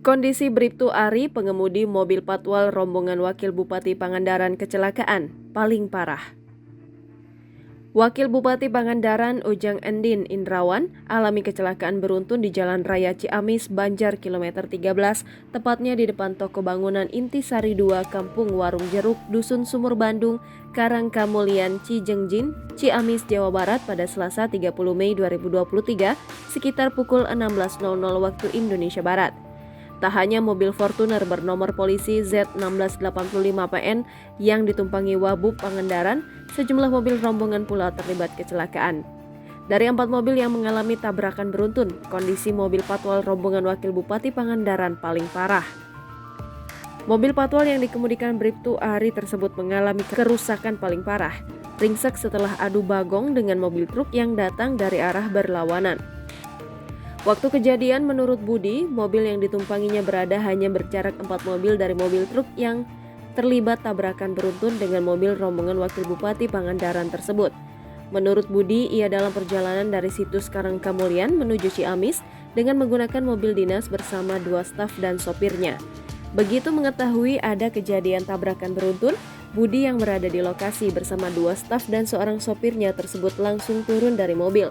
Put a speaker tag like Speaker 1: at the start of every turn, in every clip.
Speaker 1: Kondisi Bribtu Ari, pengemudi mobil patwal rombongan Wakil Bupati Pangandaran kecelakaan, paling parah. Wakil Bupati Pangandaran Ujang Endin Indrawan alami kecelakaan beruntun di Jalan Raya Ciamis, Banjar, kilometer 13, tepatnya di depan toko bangunan Intisari 2, Kampung Warung Jeruk, Dusun Sumur Bandung, Karangkamulian, Cijengjin, Ciamis, Jawa Barat pada Selasa 30 Mei 2023 sekitar pukul 16.00 waktu Indonesia Barat. Tak hanya mobil Fortuner bernomor polisi Z1685PN yang ditumpangi Wabub Pangandaran, sejumlah mobil rombongan pula terlibat kecelakaan. Dari 4 mobil yang mengalami tabrakan beruntun, kondisi mobil patwal rombongan Wakil Bupati Pangandaran paling parah. Mobil patwal yang dikemudikan Bribtu Ari tersebut mengalami kerusakan paling parah, ringsek setelah adu bagong dengan mobil truk yang datang dari arah berlawanan. Waktu kejadian, menurut Budi, mobil yang ditumpanginya berada hanya berjarak 4 mobil dari mobil truk yang terlibat tabrakan beruntun dengan mobil rombongan Wakil Bupati Pangandaran tersebut. Menurut Budi, ia dalam perjalanan dari situs Karangkamulian menuju Ciamis dengan menggunakan mobil dinas bersama 2 staf dan sopirnya. Begitu mengetahui ada kejadian tabrakan beruntun, Budi yang berada di lokasi bersama 2 staf dan seorang sopirnya tersebut langsung turun dari mobil,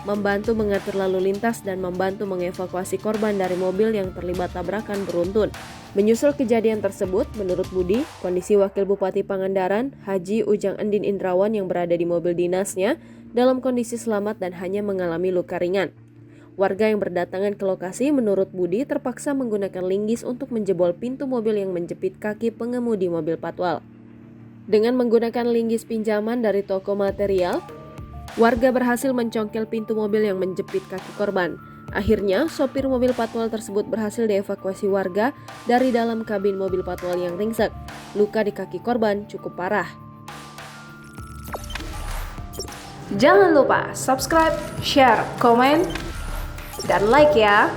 Speaker 1: membantu mengatur lalu lintas dan membantu mengevakuasi korban dari mobil yang terlibat tabrakan beruntun. Menyusul kejadian tersebut, menurut Budi, kondisi Wakil Bupati Pangandaran, Haji Ujang Endin Indrawan yang berada di mobil dinasnya dalam kondisi selamat dan hanya mengalami luka ringan. Warga yang berdatangan ke lokasi menurut Budi terpaksa menggunakan linggis untuk menjebol pintu mobil yang menjepit kaki pengemudi mobil patwal. Dengan menggunakan linggis pinjaman dari toko material, warga berhasil mencongkel pintu mobil yang menjepit kaki korban. Akhirnya, sopir mobil patwal tersebut berhasil dievakuasi warga dari dalam kabin mobil patwal yang ringsek. Luka di kaki korban cukup parah.
Speaker 2: Jangan lupa subscribe, share, komen, dan like ya!